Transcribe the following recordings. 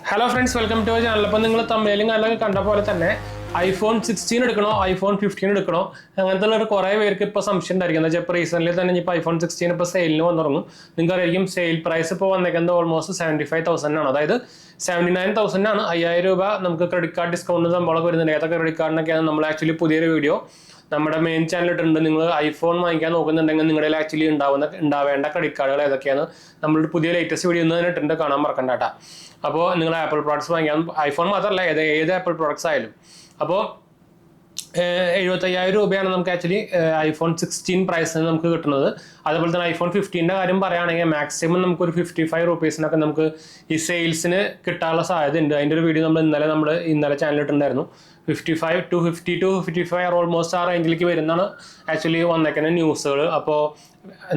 Hello friends, welcome to channel. അപ്പോൾ നിങ്ങൾ തമ്മിലും കാര്യങ്ങളൊക്കെ കണ്ട പോലെ തന്നെ iPhone 16 എടുക്കണോ iPhone 15 എടുക്കണോ അങ്ങനത്തെ ഉള്ള കുറേ പേർക്ക് ഇപ്പോൾ സംശയം ഉണ്ടായിരിക്കും. എന്താ വെച്ചാൽ ഇപ്പോൾ റീസെൻ്റ്ലി തന്നെ ഇപ്പോൾ iPhone 16 ഇപ്പോൾ സെയിലിന് വന്നിറങ്ങും. നിങ്ങൾക്കറിയാം സെയിൽ പ്രൈസ് ഇപ്പോൾ വന്നേക്കുന്നത് ഓൾമോസ്റ്റ് 75,000 ആണ്. അതായത് 79,000 ആണ്. 5,000 രൂപ നമുക്ക് ക്രെഡിറ്റ് കാർഡ് ഡിസ്കൗണ്ട് സംഭവമൊക്കെ വരുന്നുണ്ട്. ഏതൊക്കെ ക്രെഡിറ്റ് കാർഡിനൊക്കെയാണ് നമ്മൾ ആക്ച്വലി പുതിയൊരു വീഡിയോ നമ്മുടെ മെയിൻ ചാനൽ ഇട്ടിട്ടുണ്ട്. നിങ്ങൾ ഐഫോൺ വാങ്ങിക്കാൻ നോക്കുന്നുണ്ടെങ്കിൽ നിങ്ങളുടെ ആക്ച്വലി ഉണ്ടാവേണ്ട ക്രെഡിറ്റ് കാർഡുകൾ ഏതൊക്കെയാണ് നമ്മൾ പുതിയ ലേറ്റസ്റ്റ് വീഡിയോ ഒന്ന് തന്നെ ഇട്ടിട്ടുണ്ട്, കാണാൻ മറക്കണ്ട കേട്ടോ. അപ്പോൾ നിങ്ങൾ ആപ്പിൾ പ്രോഡക്ട്സ് വാങ്ങിക്കാൻ, ഐഫോൺ മാത്രമല്ല ഏത് ആപ്പിൾ പ്രോഡക്ട്സ് ആയാലും. അപ്പോൾ 75,000 രൂപയാണ് നമുക്ക് ആക്ച്വലി iPhone 16 പ്രൈസിന് നമുക്ക് കിട്ടുന്നത്. അതുപോലെ തന്നെ iPhone 15 കാര്യം പറയുകയാണെങ്കിൽ മാക്സിമം നമുക്കൊരു 55 റുപ്പീസിനൊക്കെ നമുക്ക് ഈ സെയിൽസിന് കിട്ടാനുള്ള സാധ്യത ഉണ്ട്. അതിൻ്റെ ഒരു വീഡിയോ നമ്മൾ ഇന്നലെ ചാനലിട്ടുണ്ടായിരുന്നു. 55 to 50 to 55 ഓൾമോസ്റ്റ് ആ റേഞ്ചിലേക്ക് വരുന്നതാണ് ആക്ച്വലി വന്നേക്കുന്ന ന്യൂസുകൾ. അപ്പോൾ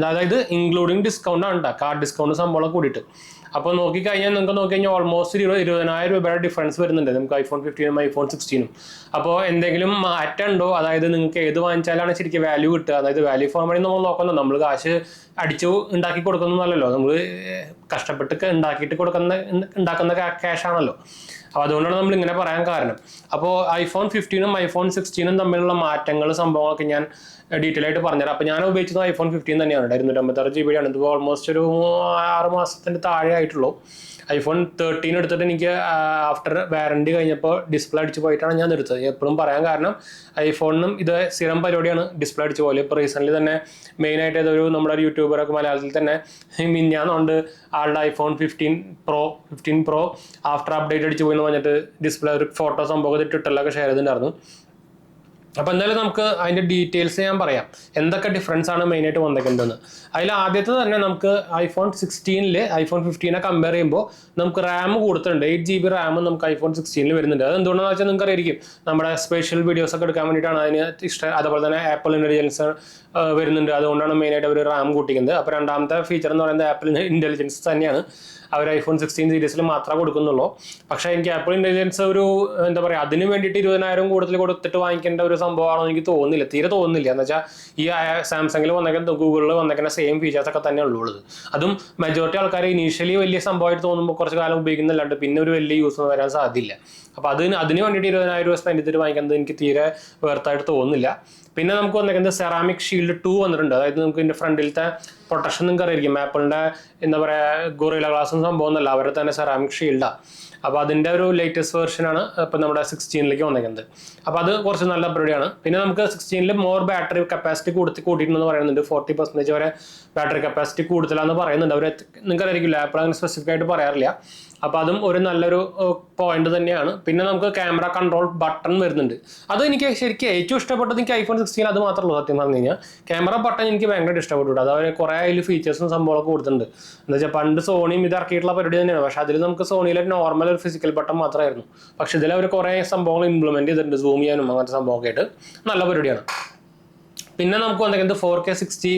അതായത് ഇൻക്ലൂഡിങ് ഡിസ്കൗണ്ട് ആണ് കേട്ടോ, കാർഡ് ഡിസ്കൗണ്ട് സംഭവം കൂടിയിട്ട്. അപ്പോൾ നോക്കിക്കഴിഞ്ഞാൽ ഓൾമോസ്റ്റ് 20,000 രൂപയുടെ ഡിഫറൻസ് വരുന്നുണ്ട് നമുക്ക് iPhone 15 iPhone 16. അപ്പോൾ എന്തെങ്കിലും മാറ്റം ഉണ്ടോ, അതായത് നിങ്ങൾക്ക് ഏത് വാങ്ങിച്ചാലാണ് ശരിക്കും വാല്യൂ കിട്ടുക, അതായത് വാല്യൂ ഫോർ മണി നമ്മൾ നോക്കുന്നത്, നമ്മൾ കാശ് അടിച്ചു ഉണ്ടാക്കി കൊടുക്കുന്നതല്ലല്ലോ, നമ്മൾ കഷ്ടപ്പെട്ട് ഉണ്ടാക്കുന്ന ക്യാഷാണല്ലോ. അപ്പോൾ അതുകൊണ്ടാണ് നമ്മൾ ഇങ്ങനെ പറയാൻ കാരണം. അപ്പോൾ iPhone 15 iPhone 16 തമ്മിലുള്ള മാറ്റങ്ങൾ സംഭവങ്ങളൊക്കെ ഞാൻ ഡീറ്റെയിൽ ആയിട്ട് പറഞ്ഞുതരാം. അപ്പോൾ ഞാൻ ഉപയോഗിച്ചത് iPhone 15 തന്നെയാണ്. 256 GB ആണ്. ഇത് ഓൾമോസ്റ്റ് ഒരു 6 മാസത്തിൻ്റെ താഴെ ആയിട്ടുള്ളൂ. iPhone 13 എടുത്തിട്ട് എനിക്ക് ആഫ്റ്റർ വാറണ്ടി കഴിഞ്ഞപ്പോൾ ഡിസ്പ്ലേ അടിച്ച് പോയിട്ടാണ് ഞാൻ എടുത്തത്. എപ്പോഴും പറയാൻ കാരണം ഐഫോണിനും ഇത് സ്ഥിരം പരിപാടിയാണ്, ഡിസ്പ്ലേ അടിച്ച് പോലെ. ഇപ്പോൾ റീസെൻ്റ്ലി തന്നെ മെയിനായിട്ട് ഏതൊരു നമ്മുടെ യൂട്യൂബറൊക്കെ മലയാളത്തിൽ തന്നെ മിഞ്ഞാന്നുണ്ട് ആളുടെ iPhone 15 Pro ആഫ്റ്റർ അപ്ഡേറ്റ് അടിച്ച് പോയി എന്ന് പറഞ്ഞിട്ട് ഡിസ്പ്ലേ ഒരു ഫോട്ടോ സംഭവം ട്വിറ്ററിലൊക്കെ ഷെയർ ചെയ്തിട്ടുണ്ടായിരുന്നു. അപ്പോൾ എന്തായാലും നമുക്ക് അതിൻ്റെ ഡീറ്റെയിൽസ് ഞാൻ പറയാം, എന്തൊക്കെ ഡിഫറൻസ് ആണ് മെയിനായിട്ട് വന്നേക്കുന്നതെന്ന്. അതിൽ ആദ്യത്തെ തന്നെ നമുക്ക് iPhone 16 iPhone 15 കമ്പയർ ചെയ്യുമ്പോൾ നമുക്ക് റാം കൊടുത്തിട്ടുണ്ട്. 8 GB റാം നമുക്ക് iPhone 16 വരുന്നുണ്ട്. അത് എന്തുകൊണ്ടാണെന്ന് വെച്ചാൽ നിങ്ങൾക്ക് അറിയായിരിക്കും, നമ്മുടെ സ്പെഷ്യൽ വീഡിയോസ് ഒക്കെ എടുക്കാൻ വേണ്ടിയിട്ടാണ് അതിന് ഇഷ്ടം. അതുപോലെ തന്നെ ആപ്പിൾ ഇൻ്റലിജൻസ് വരുന്നുണ്ട്, അതുകൊണ്ടാണ് മെയിനായിട്ട് അവർ റാം കൂട്ടിക്കുന്നത്. അപ്പോൾ രണ്ടാമത്തെ ഫീച്ചർ എന്ന് പറയുന്നത് ആപ്പിൾ ഇൻ്റലിജൻസ് തന്നെയാണ്. അവർ iPhone 16 സീരീസിൽ മാത്രമേ കൊടുക്കുന്നുള്ളൂ. പക്ഷേ എനിക്ക് ആപ്പിൾ ഇൻ്റലിജൻസ് ഒരു എന്താ പറയുക, അതിന് വേണ്ടിയിട്ട് 20,000 കൂടുതൽ കൊടുത്തിട്ട് വാങ്ങിക്കേണ്ട ഒരു സംഭവമാണോ എനിക്ക് തോന്നുന്നില്ല, തീരെ തോന്നുന്നില്ല. എന്ന് വെച്ചാൽ ഈ സാംസങ്ങിൽ വന്നേക്കുന്ന ഗൂഗിളിൽ വന്നേക്കുന്ന സെയിം ഫീച്ചേഴ്സ് ഒക്കെ തന്നെ ഉള്ളത്. അതും മെജോറിറ്റി ആൾക്കാർ ഇനീഷ്യലി വലിയ സംഭവമായിട്ട് തോന്നുമ്പോൾ കുറച്ച് കാലം ഉപയോഗിക്കുന്നില്ലാണ്ട് പിന്നെ ഒരു വലിയ യൂസ് വരാൻ സാധ്യതയില്ല. അപ്പോൾ അതിന് വേണ്ടിയിട്ട് 20,000 രൂപ സ്പെൻഡ് ചെയ്തിട്ട് വാങ്ങിക്കുന്നത് എനിക്ക് തീരെ വേർത്തായിട്ട് തോന്നുന്നില്ല. പിന്നെ നമുക്ക് വന്നേക്കുന്നത് സെറാമിക് ഷീൽഡ് 2 വന്നിട്ടുണ്ട്. അതായത് നമുക്ക് ഇതിൻ്റെ ഫ്രണ്ടിലത്തെ പ്രൊട്ടക്ഷൻ നിങ്ങൾക്ക് അറിയായിരിക്കും, ആപ്പിളിൻ്റെ എന്താ പറയുക ഗൊറില്ല ഗ്ലാസും സംഭവം എന്നല്ല, അവരെ തന്നെ സെറാമിക് ഷീൽഡാണ്. അപ്പോൾ അതിൻ്റെ ഒരു ലേറ്റസ്റ്റ് വെർഷനാണ് ഇപ്പോൾ നമ്മുടെ 16 വന്നേക്കുന്നത്. അപ്പോൾ അത് കുറച്ച് നല്ല പരിപാടിയാണ്. പിന്നെ നമുക്ക് 16 മോർ ബാറ്ററി കപ്പാസിറ്റി കൂട്ടിയിട്ടുണ്ടെന്ന് പറയുന്നുണ്ട്. 40% വരെ ബാറ്ററി കപ്പാസിറ്റി കൂടുതലാണെന്ന് പറയുന്നുണ്ട്. അവർ നിങ്ങൾക്കറിയില്ല, ആപ്പിൾ അങ്ങനെ സ്പെസിഫിക് ആയിട്ട് പറയാറില്ല. അപ്പോൾ അതും ഒരു നല്ലൊരു പോയിന്റ് തന്നെയാണ്. പിന്നെ നമുക്ക് ക്യാമറ കൺട്രോൾ ബട്ടൺ വരുന്നുണ്ട്. അത് എനിക്ക് ശരിക്കും ഏറ്റവും ഇഷ്ടപ്പെട്ടത് എനിക്ക് iPhone 16 അത് മാത്രമേ ഉള്ളൂ. സത്യം പറഞ്ഞു കഴിഞ്ഞാൽ ക്യാമറ ബട്ടൺ എനിക്ക് ഭയങ്കരമായിട്ട് ഇഷ്ടപ്പെട്ടു. അത് അവർ കുറേ അതിൽ ഫീച്ചേഴ്സും സംഭവമൊക്കെ കൊടുത്തിട്ടുണ്ട്. എന്താ വെച്ചാൽ പണ്ട് സോണിയും ഇത് ഇറക്കിയിട്ടുള്ള പരിപാടി തന്നെയാണ്. പക്ഷേ അതിൽ നമുക്ക് സോണിയിലെ നോർമൽ ഒരു ഫിസിക്കൽ ബട്ടൺ മാത്രമായിരുന്നു. പക്ഷേ ഇതിൽ അവർ കുറേ സംഭവങ്ങൾ ഇംപ്ലിമെൻറ്റ് ചെയ്തിട്ടുണ്ട്, സൂം ചെയ്യാനും അങ്ങനത്തെ സംഭവമൊക്കെ ആയിട്ട് നല്ല പരിപാടിയാണ്. പിന്നെ നമുക്ക് വന്നിരിക്കുന്നത് 4K 60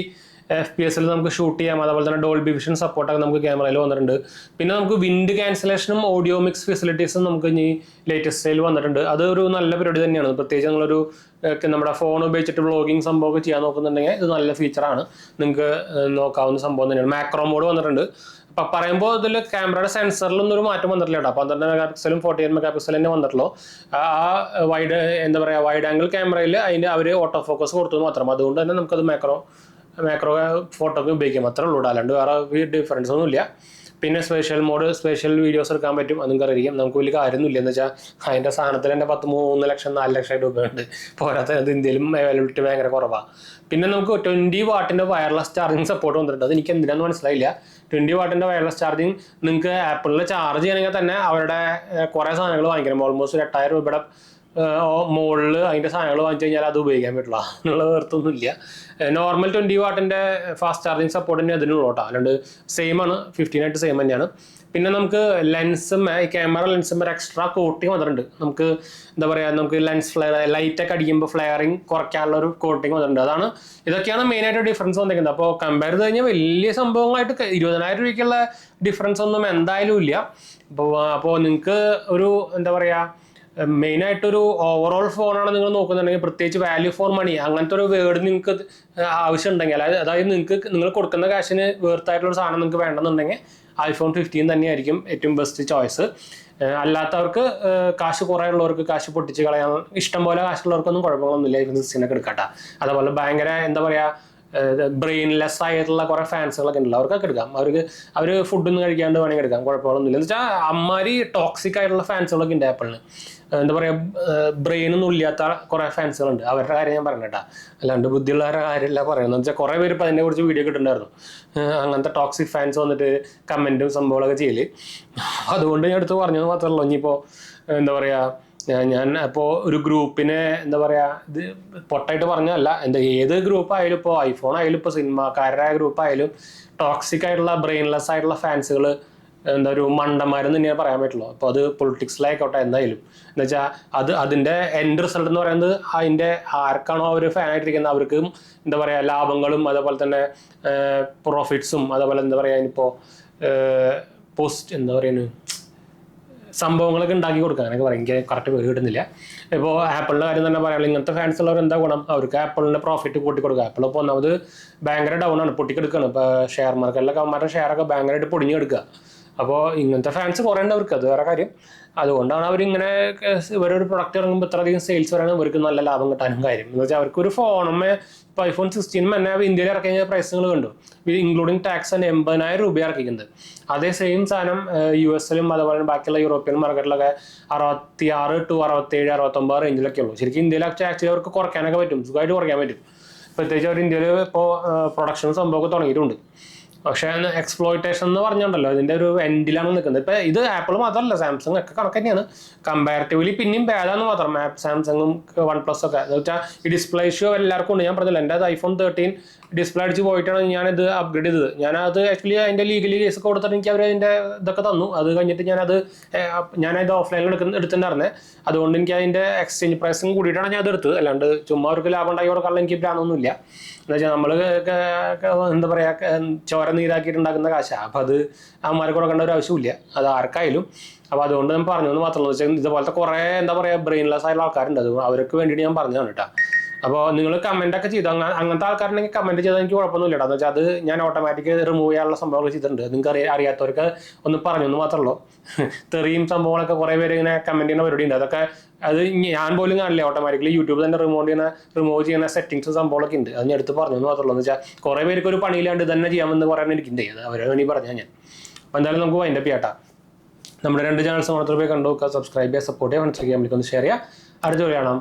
FPS നമുക്ക് ഷൂട്ട് ചെയ്യാം. അതുപോലെ തന്നെ ഡോൾബി വിഷൻ സപ്പോർട്ടൊക്കെ നമുക്ക് ക്യാമറയിൽ വന്നിട്ടുണ്ട്. പിന്നെ നമുക്ക് വിൻഡ് ക്യാൻസലേഷനും ഓഡിയോ മിക്സ് ഫെസിലിറ്റീസും നമുക്ക് ഇനി ലേറ്റസ്റ്റിൽ വന്നിട്ടുണ്ട്. അതൊരു നല്ല പരിപാടി തന്നെയാണ്. പ്രത്യേകിച്ച് നിങ്ങളൊരു നമ്മുടെ ഫോൺ ഉപയോഗിച്ചിട്ട് വ്ളോഗിങ് സംഭവമൊക്കെ ചെയ്യാൻ നോക്കുന്നുണ്ടെങ്കിൽ ഇത് നല്ല ഫീച്ചറാണ്, നിങ്ങൾക്ക് നോക്കാവുന്ന സംഭവം തന്നെയാണ്. മാക്രോ മോഡ് വന്നിട്ടുണ്ട്. അപ്പം പറയുമ്പോൾ ഇതിൽ ക്യാമറയുടെ സെൻസറിലൊന്നും ഒരു മാറ്റം വന്നിട്ടില്ല കേട്ടോ. 12 മെഗാ പിക്സലും 48 മെഗാ പിക്സലും തന്നെ വന്നിട്ടുള്ളൂ. ആ എന്താ പറയുക വൈഡ് ആംഗിൾ ക്യാമറയിൽ അതിൻ്റെ അവർ ഓട്ടോ ഫോക്കസ് കൊടുത്തത് മാത്രം. അതുകൊണ്ട് തന്നെ നമുക്കത് മാക്രോ ഫോട്ടോക്ക് ഉപയോഗിക്കാം, അത്രേ ഉള്ളൂ. അല്ലാണ്ട് വേറെ ഡിഫറൻസ് ഒന്നുമില്ല. പിന്നെ സ്പെഷ്യൽ വീഡിയോസ് എടുക്കാൻ പറ്റും. അതും അറിയാം, നമുക്ക് വലിയ കാര്യമൊന്നുമില്ല. എന്ന് വെച്ചാൽ അതിൻ്റെ സാധനത്തിൽ തന്നെ 3 ലക്ഷം 4 ലക്ഷം രൂപയുണ്ട്. പോരാത്ത അത് ഇന്ത്യയിലും അവൈലബിലിറ്റി ഭയങ്കര കുറവാണ്. പിന്നെ നമുക്ക് 20 വാട്ടിൻ്റെ വയർലെസ് ചാർജിങ് സപ്പോർട്ട് വന്നിട്ടുണ്ട്. അത് എനിക്ക് എന്തിനാന്ന് മനസ്സിലായില്ല. 20 വാട്ടിൻ്റെ വയർലെസ് ചാർജിങ് നിങ്ങൾക്ക് ആപ്പിളിൽ ചാർജ് ചെയ്യണമെങ്കിൽ തന്നെ അവരുടെ കുറേ സാധനങ്ങൾ വാങ്ങിക്കണം. ഓൾമോസ്റ്റ് 8,000 രൂപയുടെ മുകളിൽ അതിൻ്റെ സാധനങ്ങൾ വാങ്ങിച്ചു കഴിഞ്ഞാൽ അത് ഉപയോഗിക്കാൻ പറ്റില്ല എന്നുള്ള വേർത്തൊന്നുമില്ല. നോർമൽ 20 വാട്ടിൻ്റെ ഫാസ്റ്റ് ചാർജിങ് സപ്പോർട്ട് തന്നെ അതിനുള്ള കേട്ടോ. അല്ലാണ്ട് സെയിം ആണ്, 15 ആയിട്ട് സെയിം തന്നെയാണ്. പിന്നെ നമുക്ക് ക്യാമറ ലെൻസും ഒരു എക്സ്ട്രാ കോട്ടിങ് വന്നിട്ടുണ്ട്. നമുക്ക് എന്താ പറയുക, നമുക്ക് ലൈറ്റൊക്കെ അടിക്കുമ്പോൾ ഫ്ലെയറിങ് കുറയ്ക്കാനുള്ള ഒരു കോട്ടിങ് വന്നിട്ടുണ്ട്. ഇതൊക്കെയാണ് മെയിനായിട്ട് ഡിഫറൻസ് വന്നിരിക്കുന്നത്. അപ്പോൾ കമ്പയർ ചെയ്ത് കഴിഞ്ഞാൽ വലിയ സംഭവങ്ങളായിട്ട് 20,000 രൂപയ്ക്കുള്ള ഡിഫറൻസ് ഒന്നും എന്തായാലും ഇല്ല. അപ്പോൾ നിങ്ങൾക്ക് ഒരു എന്താ പറയുക മെയിനായിട്ടൊരു ഓവറോൾ ഫോണാണ് നിങ്ങൾ നോക്കുന്നുണ്ടെങ്കിൽ, പ്രത്യേകിച്ച് വാല്യൂ ഫോർ മണി അങ്ങനത്തെ ഒരു വേർഡ് നിങ്ങൾക്ക് ആവശ്യമുണ്ടെങ്കിൽ, അതായത് നിങ്ങൾ കൊടുക്കുന്ന കാശിന് വേർത്തായിട്ടുള്ള ഒരു സാധനം നിങ്ങൾക്ക് വേണമെന്നുണ്ടെങ്കിൽ iPhone 15 തന്നെയായിരിക്കും ഏറ്റവും ബെസ്റ്റ് ചോയ്സ്. അല്ലാത്തവർക്ക് കാശ് കുറേ ഉള്ളവർക്ക്, കാശ് പൊട്ടിച്ച് കളയാൻ ഇഷ്ടം പോലെ കാശുള്ളവർക്കൊന്നും കുഴപ്പങ്ങളൊന്നുമില്ല iPhone 16 എടുക്കട്ടെ. അതേപോലെ ഭയങ്കര എന്താ പറയുക, ബ്രെയിൻലെസ് ആയിട്ടുള്ള കുറേ ഫാൻസുകളൊക്കെ ഉണ്ടല്ലോ, അവർക്കൊക്കെ എടുക്കാം. അവർ ഫുഡൊന്നും കഴിക്കാണ്ട് വേണമെങ്കിൽ എടുക്കാം, കുഴപ്പങ്ങളൊന്നുമില്ല. എന്ന് വെച്ചാൽ അമ്മാരി ടോക്സിക് ആയിട്ടുള്ള ഫാൻസുകളൊക്കെ ഉണ്ട് ആപ്പിളിന്. എന്താ പറയുക, ബ്രെയിനൊന്നും ഇല്ലാത്ത കുറേ ഫാൻസുകളുണ്ട്. അവരുടെ കാര്യം ഞാൻ പറഞ്ഞു കേട്ടാ, അല്ലാണ്ട് ബുദ്ധിയുള്ളവരുടെ കാര്യമല്ല പറയുന്നത്. എന്ന് വെച്ചാൽ കുറേ പേര് ഇപ്പം അതിനെ കുറിച്ച് വീഡിയോ കിട്ടുന്നുണ്ടായിരുന്നു, അങ്ങനത്തെ ടോക്സിക് ഫാൻസ് വന്നിട്ട് കമൻറ്റും സംഭവങ്ങളൊക്കെ ചെയ്യല്. അതുകൊണ്ട് ഞാൻ എടുത്ത് പറഞ്ഞത് മാത്രമല്ലോ. ഇനിയിപ്പോൾ എന്താ പറയുക, ഞാൻ അപ്പോൾ ഒരു ഗ്രൂപ്പിനെ എന്താ പറയുക, ഇത് പൊട്ടായിട്ട് പറഞ്ഞതല്ല, ഏത് ഗ്രൂപ്പ് ആയാലും, ഇപ്പോൾ ഐഫോൺ ആയാലും, ഇപ്പോൾ സിനിമാക്കാരായ ഗ്രൂപ്പ് ആയാലും, ടോക്സിക് ആയിട്ടുള്ള ബ്രെയിൻലെസ് ആയിട്ടുള്ള ഫാൻസുകൾ എന്താ ഒരു മണ്ടന്മാരെന്ന് തന്നെയാണ് പറയാൻ പറ്റുള്ളൂ. അപ്പോൾ അത് പൊളിറ്റിക്സിലായിക്കോട്ടെ എന്തായാലും. എന്ന് വെച്ചാൽ അതിൻ്റെ എൻഡ് റിസൾട്ട് എന്ന് പറയുന്നത് അതിൻ്റെ ആർക്കാണോ അവർ ഫാനായിട്ടിരിക്കുന്നത് അവർക്കും എന്താ പറയുക ലാഭങ്ങളും അതേപോലെ തന്നെ പ്രോഫിറ്റ്സും അതേപോലെ എന്താ പറയുക അതിനിപ്പോൾ എന്താ പറയുന്നത് സംഭവങ്ങളൊക്കെ ഉണ്ടാക്കി കൊടുക്കുക, അങ്ങനെയൊക്കെ പറയും. എനിക്ക് കറക്റ്റ് പേര് കിട്ടുന്നില്ല. ഇപ്പോൾ ആപ്പിളിൻ്റെ കാര്യം തന്നെ പറയാനുള്ള, ഇങ്ങനത്തെ ഫാൻസ് ഉള്ളവർ എന്താ ഗുണം, അവർക്ക് ആപ്പിളിൻ്റെ പ്രോഫിറ്റ് കൂട്ടി കൊടുക്കുക. ആപ്പിൾ ഇപ്പോൾ ഒന്നാമത് ഭയങ്കര ഡൗൺ ആണ്, പൊട്ടിക്കെടുക്കുകയാണ്. ഇപ്പോൾ ഷെയർ മാർക്കറ്റിലൊക്കെ അവന്മാരുടെ ഷെയറൊക്കെ ഭയങ്കരമായിട്ട് പൊടിഞ്ഞെടുക്കുക. അപ്പോൾ ഇങ്ങനത്തെ ഫാൻസ് കുറേ ഉണ്ട് അവർക്ക്, അത് വേറെ കാര്യം. അതുകൊണ്ടാണ് അവരിങ്ങനെ ഇവരൊരു പ്രൊഡക്റ്റ് ഇറങ്ങുമ്പോൾ ഇത്രയധികം സെയിൽസ് വരാനും ഇവർക്ക് നല്ല ലാഭം കിട്ടാനും കാര്യം. എന്ന് വെച്ചാൽ അവർക്കൊരു ഫോണുമ്മേ ഇപ്പോൾ iPhone 16 തന്നെ ഇന്ത്യയിൽ ഇറക്കി കഴിഞ്ഞാൽ പ്രൈസ് നിങ്ങൾ കണ്ടു, ഇൻക്ലൂഡിങ് ടാക്സ് തന്നെ 80,000 രൂപ ഇറക്കിക്കുന്നത്. അതേ സെയിം സാധനം US-ലും അതുപോലെ ബാക്കിയുള്ള യൂറോപ്യൻ മാർക്കറ്റിലൊക്കെ 66 to 67, 69 റേഞ്ചിലൊക്കെ ഉള്ളൂ. ശരിക്കും ഇന്ത്യയിൽ ആക്ച്വലി അവർക്ക് കുറയ്ക്കാനൊക്കെ പറ്റും, സുഖമായിട്ട് കുറയ്ക്കാൻ പറ്റും. പ്രത്യേകിച്ച് അവർ ഇന്ത്യയിൽ ഇപ്പോൾ പ്രൊഡക്ഷൻ സംഭവമൊക്കെ തുടങ്ങിയിട്ടുണ്ട്. പക്ഷേ എക്സ്പ്ലോയിറ്റേഷൻ എന്ന് പറഞ്ഞുണ്ടല്ലോ, ഇതിൻ്റെ ഒരു എൻഡിലാണ് നിൽക്കുന്നത്. ഇപ്പം ഇത് ആപ്പിൾ മാത്രമല്ല, സാംസങ് ഒക്കെ കണക്ക് തന്നെയാണ്. കമ്പാരിറ്റീവ്ലി പിന്നെയും ഭേദമെന്ന് മാത്രം സാംസങ്ങും OnePlus ഒക്കെ. എന്ന് വെച്ചാൽ ഈ ഡിസ്പ്ലേ ഇഷ്യൂ എല്ലാവർക്കും ഉണ്ട്. ഞാൻ പറഞ്ഞില്ല, എൻ്റെ iPhone 13 ഡിസ്പ്ലേ അടിച്ച് പോയിട്ടാണ് ഞാനിത് അപ്ഗ്രേഡ് ചെയ്തത്. ഞാനത് ആക്ച്വലി അതിൻ്റെ ലീഗലി കേസ് കൊടുത്തിട്ട് എനിക്ക് അവർ അതിൻ്റെ ഇതൊക്കെ തന്നു. അത് കഴിഞ്ഞിട്ട് ഞാനത് ഓഫ്ലൈനിൽ എടുത്തിട്ടുണ്ടായിരുന്നേ. അതുകൊണ്ട് എനിക്ക് അതിൻ്റെ എക്സ്ചേഞ്ച് പ്രൈസും കൂടിയിട്ടാണ് ഞാൻ അത് എടുത്തത്. അല്ലാണ്ട് ചുമ്മാ അവർക്ക് ലാഭം ഉണ്ടാക്കി കൊടുക്കാനുള്ള എനിക്ക് പ്ലാനൊന്നുമില്ല. എന്ന് വെച്ചാൽ നമ്മൾ എന്താ പറയുക, ചോര നീരാക്കിയിട്ടുണ്ടാക്കുന്ന കാശാണ്. അപ്പോൾ അത് അമ്മമാർക്ക് കൊടുക്കേണ്ട ഒരു ആവശ്യമില്ല, അത് ആർക്കായാലും. അപ്പോൾ അതുകൊണ്ട് ഞാൻ പറഞ്ഞതെന്ന് മാത്രമല്ല. വെച്ചാൽ ഇതുപോലത്തെ കുറേ എന്താ പറയുക ബ്രെയിൻലെസ് ആയിട്ടുള്ള ആൾക്കാരുണ്ട്, അത് അവർക്ക് വേണ്ടിയിട്ട് ഞാൻ പറഞ്ഞതാണ് കേട്ടോ. അപ്പോൾ നിങ്ങൾ കമൻറ്റൊക്കെ ചെയ്തു, അങ്ങനത്തെ ആൾക്കാരുണ്ടെങ്കിൽ കമൻറ്റ് ചെയ്താൽ എനിക്ക് കുഴപ്പമൊന്നുമില്ല. എന്ന് വെച്ചാൽ അത് ഞാൻ ഓട്ടോമാറ്റിക് റിമൂവ് ചെയ്യാനുള്ള സംഭവങ്ങൾ ചെയ്തിട്ടുണ്ട്. നിങ്ങൾക്ക് അറിയാത്തവർക്ക് ഒന്ന് പറഞ്ഞെന്ന് മാത്രമല്ലോ. തെറിയും സംഭവങ്ങളൊക്കെ കുറേ പേര് ഇങ്ങനെ കമൻറ്റ് ചെയ്യുന്ന പരിപാടി ഉണ്ട്. അതൊക്കെ അത് ഞാൻ പോലും കാണില്ല, ഓട്ടോമാറ്റിക്കലി യൂട്യൂബ് തന്നെ റിമൂവ് ചെയ്യുന്ന സെറ്റിങ്സും സംഭവങ്ങളൊക്കെ ഉണ്ട്. അത് ഞാൻ എടുത്ത് പറഞ്ഞെന്ന് മാത്രമല്ലോ. എന്ന് വെച്ചാൽ കുറേ പേർക്ക് ഒരു പണിയില്ലാണ്ട് തന്നെ ചെയ്യാമെന്ന് പറയാൻ എനിക്കുണ്ട്, അത് അവരെ വേണ്ടി പറഞ്ഞാൽ ഞാൻ. അപ്പോൾ എന്തായാലും നമുക്ക് വൈൻഡ് അപ്പ് ചെയ്യാം. നമ്മുടെ 2 ചാനൽസ് മാത്രമേ കണ്ടു നോക്കുക, സബ്സ്ക്രൈബ് ചെയ്യുക, സപ്പോർട്ട് ചെയ്യുക, ഫ്രണ്ട്സ് ചെയ്യാൻ ഷെയർ ചെയ്യുക. അടുത്ത വീഡിയോ കാണാം.